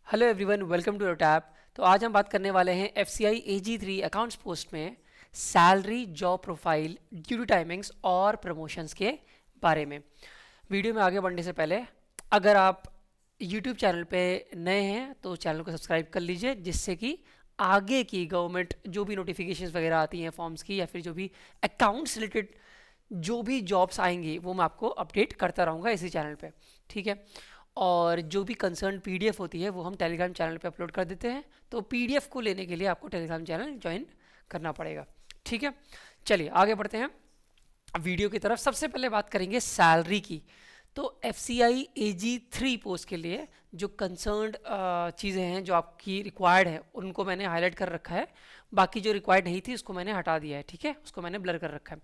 Hello everyone, welcome to your tab. तो आज हम बात करने वाले हैं FCI AG3 अकाउंट्स पोस्ट में salary, job profile, duty timings और प्रमोशंस के बारे में। वीडियो में आगे बढ़ने से पहले अगर आप यूट्यूब चैनल पे नए हैं तो चैनल को सब्सक्राइब कर लीजिए, जिससे कि आगे की गवर्नमेंट जो भी नोटिफिकेशंस वगैरह आती हैं फॉर्म्स की या फिर जो भी अकाउंट्स रिलेटेड जो भी जॉब्स आएंगी वो मैं आपको अपडेट करता रहूँगा इसी चैनल पे। ठीक है। और जो भी कंसर्न PDF होती है वो हम टेलीग्राम चैनल पे अपलोड कर देते हैं, तो PDF को लेने के लिए आपको टेलीग्राम चैनल ज्वाइन करना पड़ेगा। ठीक है, चलिए आगे बढ़ते हैं वीडियो की तरफ। सबसे पहले बात करेंगे सैलरी की। तो FCI AG3 पोस्ट के लिए जो कंसर्न्ड चीज़ें हैं जो आपकी रिक्वायर्ड है उनको मैंने हाईलाइट कर रखा है। बाकी जो रिक्वायर्ड नहीं थी उसको मैंने हटा दिया है। ठीक है, उसको मैंने ब्लर कर रखा है।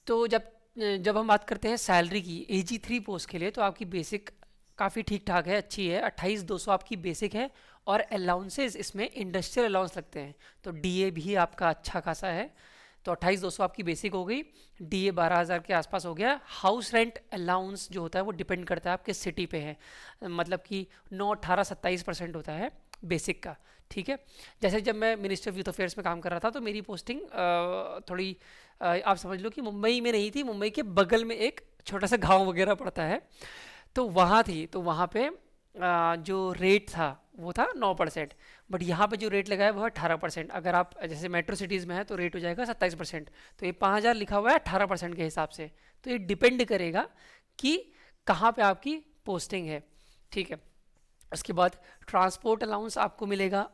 तो जब हम बात करते हैं सैलरी की AG3 पोस्ट के लिए, तो आपकी बेसिक काफ़ी ठीक ठाक है, अच्छी है। 28,200 आपकी बेसिक है और अलाउंसेस इसमें इंडस्ट्रियल अलाउंस लगते हैं, तो DA भी आपका अच्छा खासा है। तो 28,200 आपकी बेसिक हो गई, DA 12,000 के आसपास हो गया। हाउस रेंट अलाउंस जो होता है वो डिपेंड करता है आपके सिटी पे है, मतलब कि 9, 18, 27% होता है बेसिक का। ठीक है। जैसे जब मैं मिनिस्टर ऑफ यूथ अफेयर्स में काम कर रहा था तो मेरी पोस्टिंग थोड़ी आप समझ लो कि मुंबई में नहीं थी, मुंबई के बगल में एक छोटा सा गांव वगैरह पड़ता है, तो वहाँ थी। तो वहाँ पे जो रेट था वो था 9%, बट यहाँ पे जो रेट लगा है वो है 18%। अगर आप जैसे मेट्रो सिटीज़ में है तो रेट हो जाएगा 27%। तो ये 5,000 लिखा हुआ है 18% के हिसाब से। तो ये डिपेंड करेगा कि कहाँ पे आपकी पोस्टिंग है। ठीक है। उसके बाद ट्रांसपोर्ट अलाउंस आपको मिलेगा,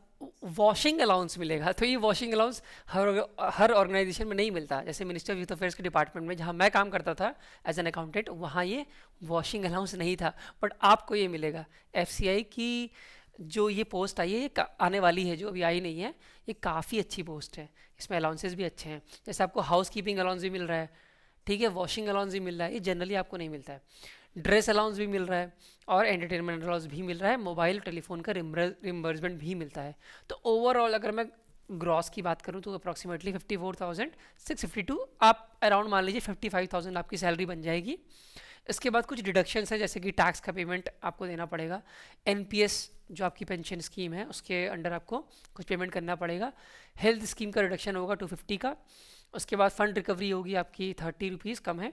वॉशिंग अलाउंस मिलेगा। तो ये वॉशिंग अलाउंस हर ऑर्गेनाइजेशन में नहीं मिलता। जैसे मिनिस्टर ऑफ यूथ अफेयर्स के डिपार्टमेंट में जहाँ मैं काम करता था एज एन अकाउंटेंट, वहाँ ये वॉशिंग अलाउंस नहीं था, बट आपको ये मिलेगा। FCI की जो ये पोस्ट आई है, ये आने वाली है, जो अभी आई नहीं है, ये काफ़ी अच्छी पोस्ट है। इसमें अलाउंसेस भी अच्छे हैं। जैसे आपको हाउस कीपिंग अलाउंस भी मिल रहा है, ठीक है, वॉशिंग अलाउंस भी मिल रहा है, ये जनरली आपको नहीं मिलता है। ड्रेस अलाउंस भी मिल रहा है और एंटरटेनमेंट अलाउंस भी मिल रहा है, मोबाइल टेलीफोन का रिम्बर्समेंट भी मिलता है। तो ओवरऑल अगर मैं ग्रॉस की बात करूं तो अप्रॉक्सीमेटली 54,652, आप अराउंड मान लीजिए 55,000 आपकी सैलरी बन जाएगी। इसके बाद कुछ डिडक्शंस है, जैसे कि टैक्स का पेमेंट आपको देना पड़ेगा, NPS जो आपकी पेंशन स्कीम है उसके अंडर आपको कुछ पेमेंट करना पड़ेगा, हेल्थ स्कीम का रिडक्शन होगा 250 का। उसके बाद फंड रिकवरी होगी आपकी 30 रुपीज़, कम है।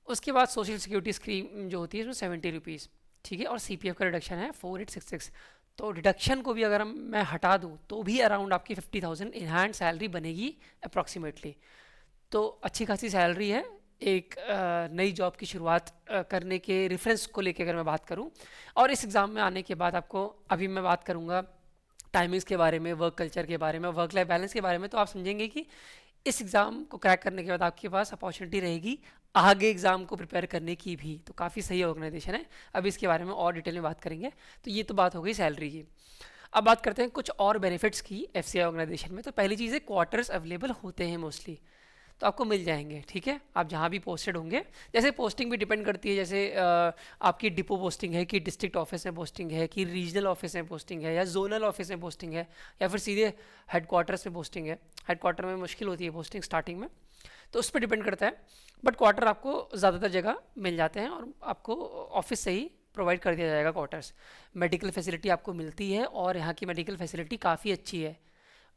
उसके बाद सोशल सिक्योरिटी स्कीम जो होती है इसमें 70 रुपीज़, ठीक है। और CPF का रिडक्शन है 4866। तो रिडक्शन को भी अगर मैं हटा दूँ तो भी अराउंड आपकी 50,000 इन हैंड सैलरी बनेगी अप्रॉक्सीमेटली। तो अच्छी खासी सैलरी है एक नई जॉब की शुरुआत करने के रेफरेंस को लेकर अगर मैं बात करूं। और इस एग्ज़ाम में आने के बाद आपको, अभी मैं बात करूंगा टाइमिंग्स के बारे में, वर्क कल्चर के बारे में, वर्क लाइफ बैलेंस के बारे में, तो आप समझेंगे कि इस एग्ज़ाम को क्रैक करने के बाद आपके पास अपॉर्चुनिटी रहेगी आगे एग्ज़ाम को प्रिपेयर करने की भी। तो काफ़ी सही ऑर्गेनाइजेशन है। अभी इसके बारे में और डिटेल में बात करेंगे। तो ये तो बात हो गई सैलरी की। अब बात करते हैं कुछ और बेनिफिट्स की FCI ऑर्गेनाइजेशन में। तो पहली चीज़ है, क्वार्टर्स अवेलेबल होते हैं मोस्टली, तो आपको मिल जाएंगे। ठीक है, आप जहाँ भी पोस्टेड होंगे, जैसे पोस्टिंग भी डिपेंड करती है, जैसे आपकी डिपो पोस्टिंग है कि डिस्ट्रिक्ट ऑफिस में पोस्टिंग है कि रीजनल ऑफिस में पोस्टिंग है या जोनल ऑफिस में पोस्टिंग है या फिर सीधे हेडक्वार्टर्स में पोस्टिंग है। हेडक्वार्टर में मुश्किल होती है पोस्टिंग स्टार्टिंग में, तो उस पर डिपेंड करता है। बट क्वार्टर आपको ज़्यादातर जगह मिल जाते हैं और आपको ऑफिस से ही प्रोवाइड कर दिया जाएगा क्वार्टर्स। मेडिकल फैसिलिटी आपको मिलती है और यहाँ की मेडिकल फैसिलिटी काफ़ी अच्छी है।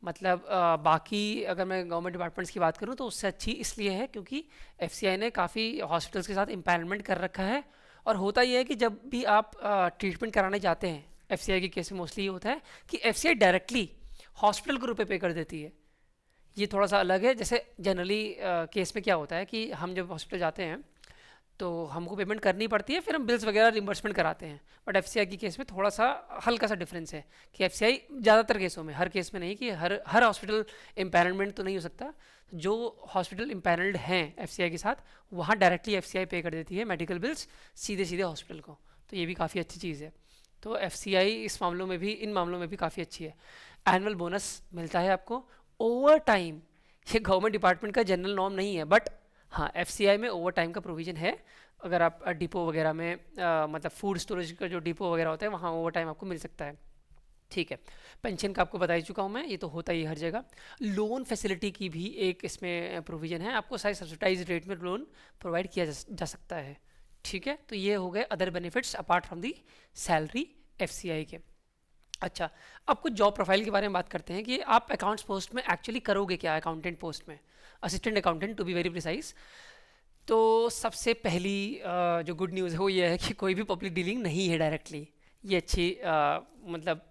मतलब बाकी अगर मैं गवर्नमेंट डिपार्टमेंट्स की बात करूँ तो उससे अच्छी इसलिए है क्योंकि FCI ने काफ़ी हॉस्पिटल्स के साथ इम्पैनलमेंट कर रखा है। और होता यह है कि जब भी आप ट्रीटमेंट कराने जाते हैं, FCI के केस में मोस्टली ये होता है कि FCI डायरेक्टली हॉस्पिटल को रुपये पे कर देती है। ये थोड़ा सा अलग है। जैसे जनरली केस में क्या होता है कि हम जब हॉस्पिटल जाते हैं तो हमको पेमेंट करनी पड़ती है, फिर हम बिल्स वगैरह रिम्बर्समेंट कराते हैं। बट FCI की केस में थोड़ा सा हल्का सा डिफरेंस है कि FCI ज़्यादातर केसों में, हर केस में नहीं, कि हर हॉस्पिटल इम्पैनलमेंट तो नहीं हो सकता। जो हॉस्पिटल इम्पैनल्ड हैं FCI के साथ, वहाँ डायरेक्टली FCI पे कर देती है मेडिकल बिल्स सीधे सीधे हॉस्पिटल को। तो ये भी काफ़ी अच्छी चीज़ है। तो FCI इस मामलों में भी, इन मामलों में भी काफ़ी अच्छी है। एनुअल बोनस मिलता है आपको। ओवर टाइम, ये गवर्नमेंट डिपार्टमेंट का जनरल नॉर्म नहीं है, बट हाँ FCI में ओवर टाइम का प्रोविज़न है। अगर आप डिपो वगैरह में मतलब फूड स्टोरेज का जो डिपो वगैरह होता है वहाँ ओवर टाइम आपको मिल सकता है। ठीक है। पेंशन का आपको बता ही चुका हूँ मैं, ये तो होता ही हर जगह। लोन फैसिलिटी की भी एक इसमें प्रोविज़न है, आपको सारी सब्सिडाइज रेट में लोन प्रोवाइड किया जा सकता है। ठीक है। तो ये हो गए other benefits apart from the salary FCI के। अच्छा, अब कुछ जॉब प्रोफाइल के बारे में बात करते हैं कि आप अकाउंट्स पोस्ट में एक्चुअली करोगे क्या, अकाउंटेंट पोस्ट में, assistant accountant to be very precise. तो सबसे पहली जो गुड न्यूज़ है वो ये है कि कोई भी पब्लिक डीलिंग नहीं है डायरेक्टली। ये अच्छी मतलब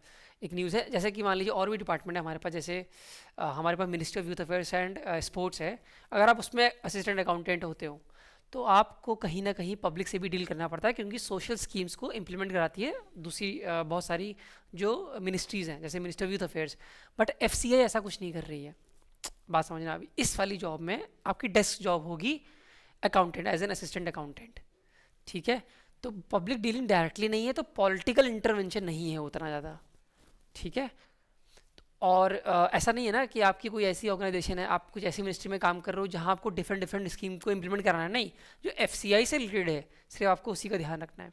एक न्यूज़ है। जैसे कि मान लीजिए और भी डिपार्टमेंट है हमारे पास, जैसे हमारे पास ministry of youth affairs and sports है। अगर आप उसमें असिस्टेंट अकाउंटेंट होते हो तो आपको कहीं ना कहीं पब्लिक से भी डील करना पड़ता है, क्योंकि सोशल स्कीम्स को इम्प्लीमेंट कराती है दूसरी बहुत सारी जो मिनिस्ट्रीज़ हैं, जैसे minister of youth affairs. But FCI ऐसा कुछ नहीं कर रही है। बात समझना, अभी इस वाली जॉब में आपकी डेस्क जॉब होगी accountant, as an assistant accountant. ठीक है, तो पब्लिक डीलिंग डायरेक्टली नहीं है, तो पॉलिटिकल इंटरवेंशन नहीं है उतना ज़्यादा। ठीक है, और ऐसा नहीं है ना कि आपकी कोई ऐसी ऑर्गेनाइजेशन है, आप कुछ ऐसी मिनिस्ट्री में काम कर रहे हो जहाँ आपको डिफरेंट डिफरेंट स्कीम को इम्प्लीमेंट कराना है। नहीं, जो एफसीआई से रिलेटेड है सिर्फ आपको उसी का ध्यान रखना है।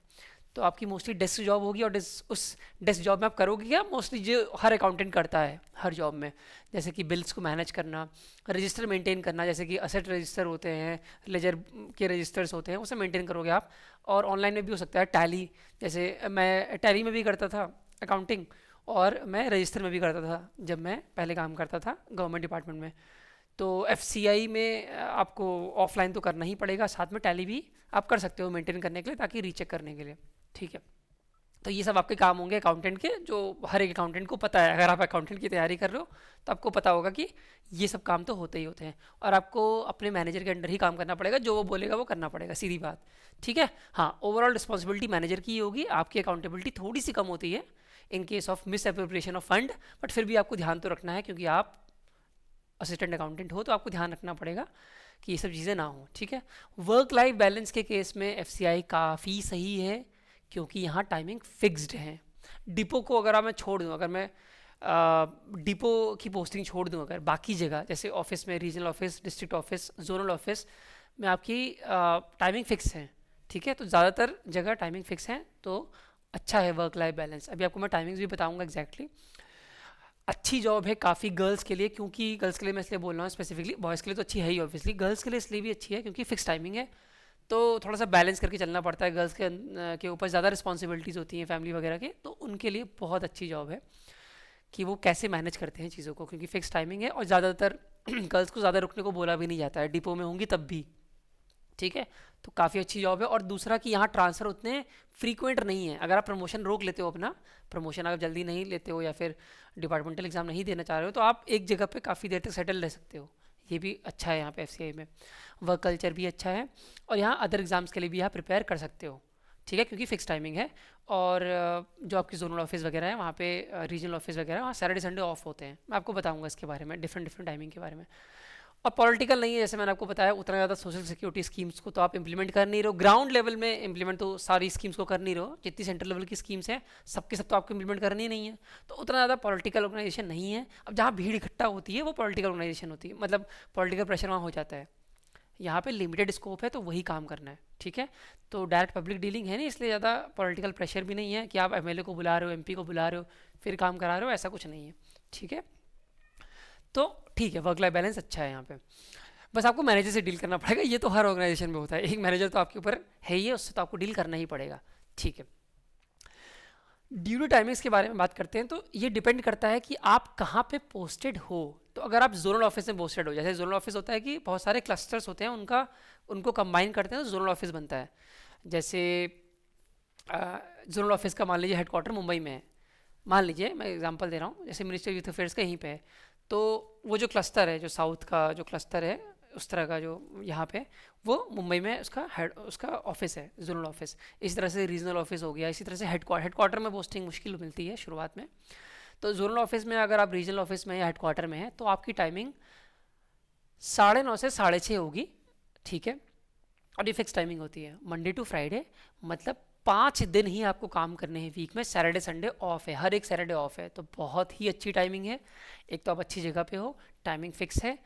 तो आपकी मोस्टली डेस्क जॉब होगी, और उस डेस्क जॉब में आप करोगे क्या, मोस्टली जो हर अकाउंटेंट करता है हर जॉब में, जैसे कि बिल्स को मैनेज करना, रजिस्टर मेंटेन करना, जैसे कि असेट रजिस्टर होते हैं, लेजर के रजिस्टर्स होते हैं, उसे मेंटेन करोगे आप। और ऑनलाइन में भी हो सकता है टैली, जैसे मैं टैली में भी करता था अकाउंटिंग, और मैं रजिस्टर में भी करता था जब मैं पहले काम करता था गवर्नमेंट डिपार्टमेंट में। तो एफसीआई में आपको ऑफलाइन तो करना ही पड़ेगा, साथ में टैली भी आप कर सकते हो मेंटेन करने के लिए, ताकि रीचेक करने के लिए। ठीक है, तो ये सब आपके काम होंगे अकाउंटेंट के, जो हर एक अकाउंटेंट को पता है। अगर आप अकाउंटेंट की तैयारी कर रहे हो तो आपको पता होगा कि ये सब काम तो होते ही होते हैं, और आपको अपने मैनेजर के अंडर ही काम करना पड़ेगा, जो वो बोलेगा वो करना पड़ेगा, सीधी बात। ठीक है, हाँ, ओवरऑल रिस्पॉन्सिबिलिटी मैनेजर की होगी, आपकी अकाउंटेबिलिटी थोड़ी सी कम होती है in case of miss appropriation of fund, but फिर भी आपको ध्यान तो रखना है, क्योंकि आप असिस्टेंट अकाउंटेंट हो तो आपको ध्यान रखना पड़ेगा कि ये सब चीज़ें ना हो। ठीक है, वर्क लाइफ बैलेंस के केस में एफसीआई काफ़ी सही है, क्योंकि यहाँ टाइमिंग फिक्स्ड है। डिपो को अगर मैं छोड़ दूँ, अगर मैं डिपो की पोस्टिंग छोड़ दूँ, अगर बाकी जगह जैसे ऑफिस में, regional office, district office, zonal office में आपकी टाइमिंग फिक्स है। ठीक है, तो ज़्यादातर जगह टाइमिंग फिक्स है, तो अच्छा है वर्क लाइफ बैलेंस। अभी आपको मैं टाइमिंग्स भी बताऊंगा एग्जैक्टली। अच्छी जॉब है काफ़ी गर्ल्स के लिए, क्योंकि गर्ल्स के लिए मैं इसलिए बोल रहा हूँ स्पेसिफिकली, बॉयज़ के लिए तो अच्छी है ही ऑब्वियसली, गर्ल्स के लिए इसलिए भी अच्छी है क्योंकि फिक्स टाइमिंग है, तो थोड़ा सा बैलेंस करके चलना पड़ता है। गर्ल्स के ऊपर ज़्यादा रिस्पॉन्सिबिलिटीज़ होती हैं फैमिली वगैरह के, तो उनके लिए बहुत अच्छी जॉब है कि वो कैसे मैनेज करते हैं चीज़ों को, क्योंकि फिक्स टाइमिंग है, और ज़्यादातर गर्ल्स को ज़्यादा रुकने को बोला भी नहीं जाता है, डिपो में होंगी तब भी। ठीक है, तो काफ़ी अच्छी जॉब है। और दूसरा कि यहाँ ट्रांसफ़र उतने फ्रीक्वेंट नहीं है। अगर आप प्रमोशन रोक लेते हो, अपना प्रमोशन अगर जल्दी नहीं लेते हो, या फिर डिपार्टमेंटल एग्ज़ाम नहीं देना चाह रहे हो, तो आप एक जगह पे काफ़ी देर तक सेटल रह सकते हो। ये भी अच्छा है यहाँ पे एफसीआई में। वर्क कल्चर भी अच्छा है, और यहाँ अदर एग्ज़ाम्स के लिए भी आप प्रिपेयर कर सकते हो। ठीक है, क्योंकि फिक्स टाइमिंग है। और जो आपकी जोनल ऑफिस वगैरह है वहाँ पे, रीजनल ऑफिस वगैरह, वहाँ सैटरडे संडे ऑफ होते हैं। मैं आपको बताऊँगा इसके बारे में, डिफरेंट डिफरेंट टाइमिंग के बारे में। और पॉलिटिकल नहीं है, जैसे मैंने आपको बताया, उतना ज़्यादा सोशल सिक्योरिटी स्कीम्स को तो आप इंप्लीमेंट कर नहीं रहे हो, ग्राउंड लेवल में इंप्लीमेंट तो सारी स्कीम्स को कर नहीं रहे हो, जितनी सेंट्रल लेवल की स्कीम्स हैं सबके सब तो आपको इंप्लीमेंट करनी नहीं है, तो उतना ज़्यादा पॉलिटिकल ऑर्गेनाइजेशन नहीं है। अब जहाँ भीड़ इकट्ठा होती है वो पॉलिटिकल ऑर्गेनाइजेशन होती है, मतलब पॉलिटिकल प्रेशर वहाँ हो जाता है। यहाँ पे लिमिटेड स्कोप है, तो वही काम करना है। ठीक है, तो डायरेक्ट पब्लिक डीलिंग है नहीं, इसलिए ज़्यादा पॉलिटिकल प्रेशर भी नहीं है कि आप एमएलए को बुला रहे हो, एमपी को बुला रहे हो, फिर काम करा रहे हो, ऐसा कुछ नहीं है। ठीक है, तो ठीक है, वर्क लाइफ बैलेंस अच्छा है यहाँ पे। बस आपको मैनेजर से डील करना पड़ेगा, ये तो हर ऑर्गेनाइजेशन में होता है, एक मैनेजर तो आपके ऊपर है ही है, उससे तो आपको डील करना ही पड़ेगा। ठीक है, ड्यूटी टाइमिंग्स के बारे में बात करते हैं, तो ये डिपेंड करता है कि आप कहाँ पे पोस्टेड हो। तो अगर आप जोनल ऑफिस में पोस्टेड हो, जैसे जोनल ऑफिस होता है कि बहुत सारे क्लस्टर्स होते हैं, उनको कंबाइन करते हैं तो जोनल ऑफिस बनता है। जैसे जोनल ऑफिस का मान लीजिए हेडक्वार्टर मुंबई में है, मान लीजिए, मैं एग्जांपल दे रहा हूँ, जैसे मिनिस्ट्री ऑफ यूथ अफेयर्स का यहीं पे है, तो वो जो क्लस्टर है, जो साउथ का जो क्लस्टर है, उस तरह का जो यहाँ पे, वो मुंबई में उसका ऑफिस है, जोनल ऑफिस। इस तरह से रीजनल ऑफिस हो गया, इसी तरह से हेडक्वार्टर में पोस्टिंग मुश्किल मिलती है शुरुआत में। तो जोनल ऑफिस में अगर आप रीजनल ऑफिस में या हेडक्वार्टर में हैं, तो आपकी टाइमिंग 9:30 से 6:30 होगी। ठीक है, और ये फिक्स टाइमिंग होती है मंडे टू फ्राइडे, मतलब 5 दिन ही आपको काम करने हैं वीक में, सैटरडे संडे ऑफ है, हर एक सैटरडे ऑफ है, तो बहुत ही अच्छी टाइमिंग है। एक तो आप अच्छी जगह पे हो, टाइमिंग फिक्स है,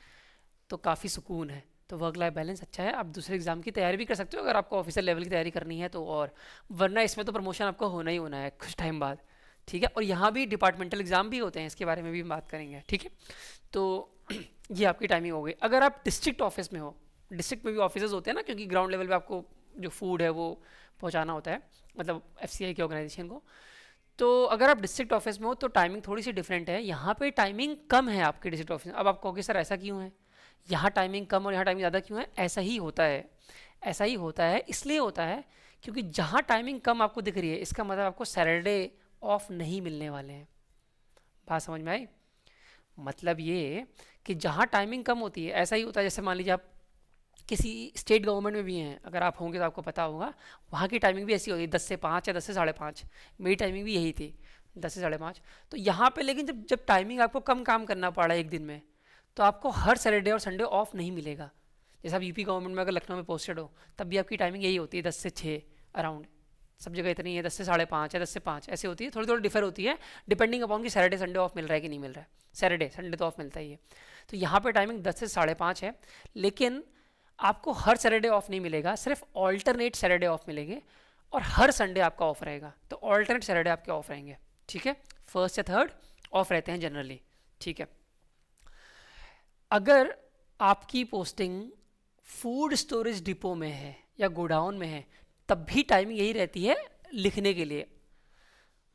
तो काफ़ी सुकून है, तो वर्क लाइफ बैलेंस अच्छा है। आप दूसरे एग्जाम की तैयारी भी कर सकते हो अगर आपको ऑफिसर लेवल की तैयारी करनी है तो, और वरना इसमें तो प्रमोशन आपका होना ही होना है कुछ टाइम बाद। ठीक है, और यहाँ भी डिपार्टमेंटल एग्जाम भी होते हैं, इसके बारे में भी हम बात करेंगे। ठीक है, तो ये आपकी टाइमिंग हो गई। अगर आप डिस्ट्रिक्ट ऑफिस में हो, डिस्ट्रिक्ट में भी ऑफिस होते हैं ना, क्योंकि ग्राउंड लेवल पे आपको जो फूड है वो पहुँचाना होता है, मतलब एफसीआई के ऑर्गेनाइजेशन को, तो अगर आप डिस्ट्रिक्ट ऑफिस में हो तो टाइमिंग थोड़ी सी डिफरेंट है, यहाँ पे टाइमिंग कम है आपके डिस्ट्रिक्ट ऑफिस में। अब आप कहोगे सर ऐसा क्यों है, यहाँ टाइमिंग कम और यहाँ टाइमिंग ज़्यादा क्यों है? ऐसा ही होता है, ऐसा ही होता है, इसलिए होता है क्योंकि जहाँ टाइमिंग कम आपको दिख रही है इसका मतलब आपको सैटरडे ऑफ नहीं मिलने वाले हैं। बात समझ में आई? मतलब ये कि जहाँ टाइमिंग कम होती है, ऐसा ही होता है जैसे मान लीजिए आप किसी स्टेट गवर्नमेंट में भी हैं, अगर आप होंगे तो आपको पता होगा, वहाँ की टाइमिंग भी ऐसी होती है 10 से 5 या 10 से 5:30। मेरी टाइमिंग भी यही थी, 10 से 5:30। तो यहाँ पे लेकिन जब जब टाइमिंग आपको कम काम करना पड़ा एक दिन में, तो आपको हर सैटरडे और संडे ऑफ नहीं मिलेगा। जैसे आप यूपी गवर्नमेंट में अगर लखनऊ में पोस्टेड हो, तब भी आपकी टाइमिंग यही होती है 10 से 6 अराउंड। सब जगह इतनी है, 10 से 5:30 या 10 से 5 ऐसे होती है, थोड़ी थोड़ी डिफर होती है डिपेंडिंग अपॉन कि सैटरडे संडे ऑफ मिल रहा है कि नहीं मिल रहा है। सैटरडे संडे तो ऑफ मिलता ही है। तो यहाँ पे टाइमिंग 10 से 5:30 है, लेकिन आपको हर सैटरडे ऑफ नहीं मिलेगा, सिर्फ ऑल्टरनेट सैटरडे ऑफ मिलेंगे और हर संडे आपका ऑफ रहेगा। तो ऑल्टरनेट सैटरडे आपके ऑफ रहेंगे, ठीक है। फर्स्ट या थर्ड ऑफ रहते हैं जनरली, ठीक है। अगर आपकी पोस्टिंग फूड स्टोरेज डिपो में है या गोडाउन में है, तब भी टाइमिंग यही रहती है लिखने के लिए।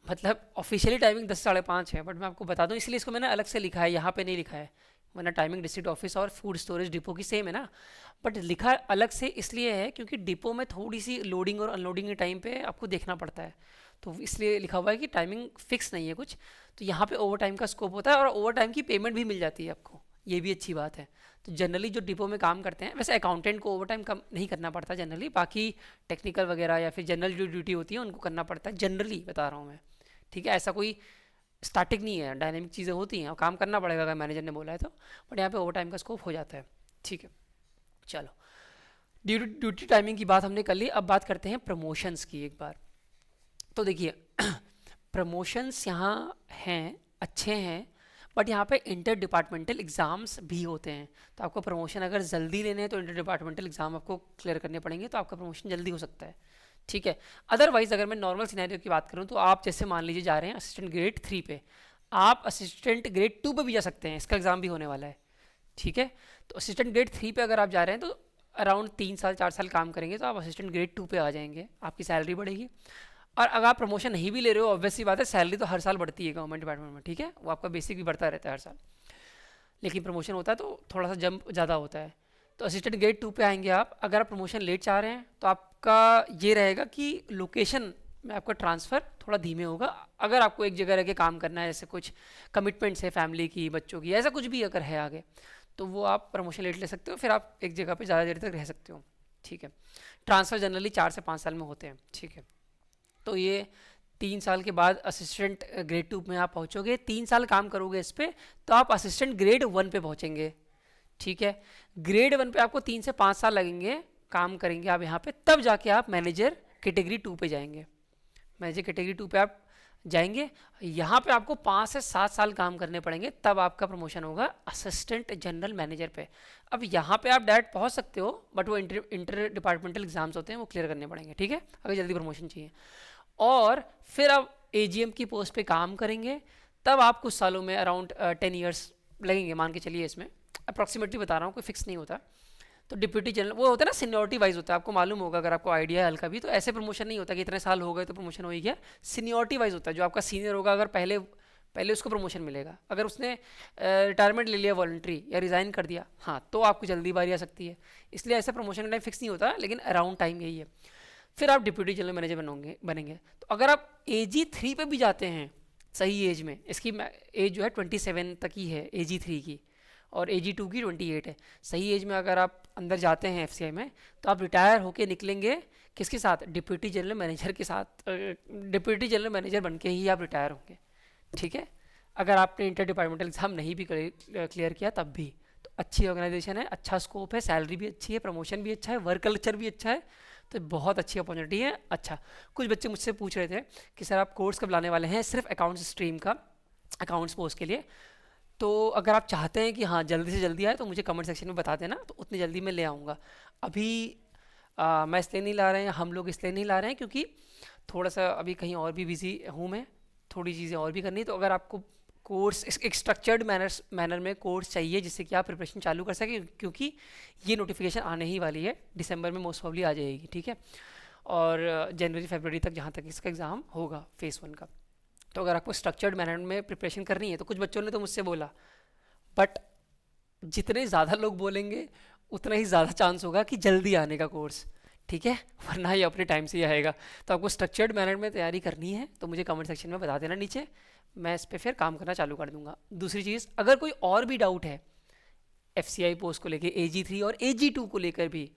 मतलब ऑफिशियली टाइमिंग 10 से 5:30 है, बट मैं आपको बता दूं इसलिए इसको मैंने अलग से लिखा है, यहाँ पे नहीं लिखा है। वरना टाइमिंग डिस्ट्रिक्ट ऑफिस और फूड स्टोरेज डिपो की सेम है ना, बट लिखा अलग से इसलिए है क्योंकि डिपो में थोड़ी सी लोडिंग और अनलोडिंग के टाइम पे आपको देखना पड़ता है, तो इसलिए लिखा हुआ है कि टाइमिंग फिक्स नहीं है कुछ। तो यहाँ पे ओवर टाइम का स्कोप होता है और ओवर टाइम की पेमेंट भी मिल जाती है आपको, ये भी अच्छी बात है। तो जनरली जो डिपो में काम करते हैं, वैसे अकाउंटेंट को ओवर टाइम कम नहीं करना पड़ता जनरली, बाकी टेक्निकल वगैरह या फिर जनरल जो ड्यूटी होती है उनको करना पड़ता है, जनरली बता रहा हूँ मैं, ठीक है। ऐसा कोई स्टैटिक नहीं है, डायनेमिक चीज़ें होती हैं और काम करना पड़ेगा अगर मैनेजर ने बोला है तो, बट यहाँ पे ओवर टाइम का स्कोप हो जाता है, ठीक है। चलो, ड्यूटी टाइमिंग की बात हमने कर ली, अब बात करते हैं प्रमोशंस की एक बार। तो देखिए प्रमोशंस यहाँ हैं, अच्छे हैं, बट यहाँ पे इंटर डिपार्टमेंटल एग्ज़ाम्स भी होते हैं। तो आपको प्रमोशन अगर जल्दी लेने हैं तो इंटर डिपार्टमेंटल एग्ज़ाम आपको क्लियर करने पड़ेंगे, तो आपका प्रमोशन जल्दी हो सकता है, ठीक है। अदरवाइज अगर मैं नॉर्मल सिनेरियो की बात करूँ तो आप जैसे मान लीजिए जा रहे हैं असिस्टेंट ग्रेड 3 पे, आप असिस्टेंट ग्रेड 2 पे भी जा सकते हैं, इसका एग्ज़ाम भी होने वाला है, ठीक है। तो असिस्टेंट ग्रेड 3 पे अगर आप जा रहे हैं तो अराउंड 3 साल 4 साल काम करेंगे तो आप असिस्टेंट ग्रेड 2 पे आ जाएंगे, आपकी सैलरी बढ़ेगी। और अगर आप प्रमोशन नहीं भी ले रहे हो, ऑब्वियसली बात है सैलरी तो हर साल बढ़ती है गवर्नमेंट डिपार्टमेंट में, ठीक है, वो आपका बेसिक भी बढ़ता रहता है हर साल, लेकिन प्रमोशन होता है तो थोड़ा सा जंप ज़्यादा होता है। तो असिस्टेंट ग्रेड 2 पे आएंगे आप, अगर आप प्रमोशन लेट चाह रहे हैं तो आपका ये रहेगा कि लोकेशन में आपका ट्रांसफ़र थोड़ा धीमे होगा। अगर आपको एक जगह रह के काम करना है, जैसे कुछ कमिटमेंट्स है फैमिली की, बच्चों की, ऐसा कुछ भी अगर है आगे, तो वो आप प्रमोशन लेट ले सकते हो, फिर आप एक जगह पे ज़्यादा देर तक रह सकते हो, ठीक है। ट्रांसफ़र जनरली 4 से 5 साल में होते हैं, ठीक है। तो ये 3 साल के बाद असिस्टेंट ग्रेड 2 में आप पहुँचोगे, 3 साल काम करोगे इस पर, तो आप असिस्टेंट ग्रेड 1 पे पहुँचेंगे, ठीक है। ग्रेड 1 पे आपको 3 से 5 साल लगेंगे, काम करेंगे आप यहाँ पे, तब जाके आप मैनेजर कैटेगरी 2 पे जाएंगे। मैनेजर कैटेगरी 2 पे आप जाएंगे, यहाँ पे आपको 5 से 7 साल काम करने पड़ेंगे, तब आपका प्रमोशन होगा असिस्टेंट जनरल मैनेजर पे। अब यहाँ पे आप डायरेक्ट पहुँच सकते हो, बट वो इंटर डिपार्टमेंटल एग्जाम्स होते हैं, वो क्लियर करने पड़ेंगे, ठीक है, अगर जल्दी प्रमोशन चाहिए। और फिर आप AGM की पोस्ट पे काम करेंगे, तब आप कुछ सालों में अराउंड 10 ईयर्स लगेंगे मान के चलिए, इसमें अप्रॉक्सीमेटली बता रहा हूँ, कोई फिक्स नहीं होता। तो डिप्यूटी जनरल वो होता है ना, सीनियरिटी वाइज होता है, आपको मालूम होगा अगर आपको आइडिया है हल्का भी, तो ऐसे प्रमोशन नहीं होता कि इतने साल हो गए तो प्रमोशन हो ही गया। सीनियरिटी वाइज होता है, जो आपका सीनियर होगा अगर पहले उसको प्रमोशन मिलेगा, अगर उसने रिटायरमेंट ले लिया वॉलंटरी या रिज़ाइन कर दिया, हाँ, तो आपको जल्दी बारी आ सकती है। इसलिए ऐसा प्रमोशन का टाइम फिक्स नहीं होता, लेकिन अराउंड टाइम यही है। फिर आप डिप्यूटी जनरल मैनेजर बनेंगे। तो अगर आप AG3 पे भी जाते हैं सही एज में, इसकी एज जो है 27 तक ही है AG3 की, और AG2 की 28 है। सही एज में अगर आप अंदर जाते हैं FCI में, तो आप रिटायर होके निकलेंगे किसके साथ? डिप्यूटी जनरल मैनेजर के साथ। डिप्यूटी जनरल मैनेजर बन के ही आप रिटायर होंगे, ठीक है। अगर आपने इंटर डिपार्टमेंटल एग्जाम नहीं भी क्लियर किया तब भी। तो अच्छी ऑर्गेनाइजेशन है, अच्छा स्कोप है, सैलरी भी अच्छी है, प्रमोशन भी अच्छा है, वर्क कल्चर भी अच्छा है, तो बहुत अच्छी अपॉर्चुनिटी है। अच्छा, कुछ बच्चे मुझसे पूछ रहे थे कि सर आप कोर्स कब लाने वाले हैं सिर्फ अकाउंट्स स्ट्रीम का, अकाउंट्स पोस्ट के लिए। तो अगर आप चाहते हैं कि हाँ जल्दी से जल्दी आए तो मुझे कमेंट सेक्शन में बता देना, तो उतनी जल्दी मैं ले आऊँगा। अभी मैं इसलिए नहीं ला रहे हैं, हम लोग इसलिए नहीं ला रहे हैं क्योंकि थोड़ा सा अभी कहीं और भी बिजी हूँ मैं, थोड़ी चीज़ें और भी करनी। तो अगर आपको कोर्स एक स्ट्रक्चर्ड मैनर में कोर्स चाहिए जिससे कि आप प्रिपरेशन चालू कर सकें, क्योंकि ये नोटिफिकेशन आने ही वाली है, दिसंबर में मोस्ट प्रॉब्ली आ जाएगी, ठीक है, और जनवरी फरवरी तक जहाँ तक इसका एग्ज़ाम होगा फेज़ 1 का। तो अगर आपको स्ट्रक्चर्ड मैनर में प्रिपरेशन करनी है, तो कुछ बच्चों ने तो मुझसे बोला, बट जितने ज़्यादा लोग बोलेंगे उतना ही ज़्यादा चांस होगा कि जल्दी आने का कोर्स, ठीक है, वरना ये अपने टाइम से ही आएगा। तो आपको स्ट्रक्चर्ड मैनर में तैयारी करनी है तो मुझे कमेंट सेक्शन में बता देना नीचे, मैं इस पर फिर काम करना चालू कर दूंगा। दूसरी चीज़, अगर कोई और भी डाउट है FCI पोस्ट को लेके, AG3 और AG2 को लेकर भी,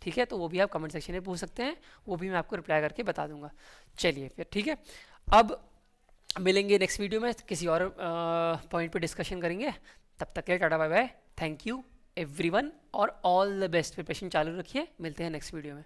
ठीक है, तो वो भी आप कमेंट सेक्शन में पूछ सकते हैं, वो भी मैं आपको रिप्लाई करके बता दूंगा। चलिए फिर ठीक है, अब मिलेंगे नेक्स्ट वीडियो में, किसी और पॉइंट पे डिस्कशन करेंगे। तब तक के लिए tata bye bye, thank you everyone और ऑल द बेस्ट। प्रिपरेशन चालू रखिए, मिलते हैं नेक्स्ट वीडियो में।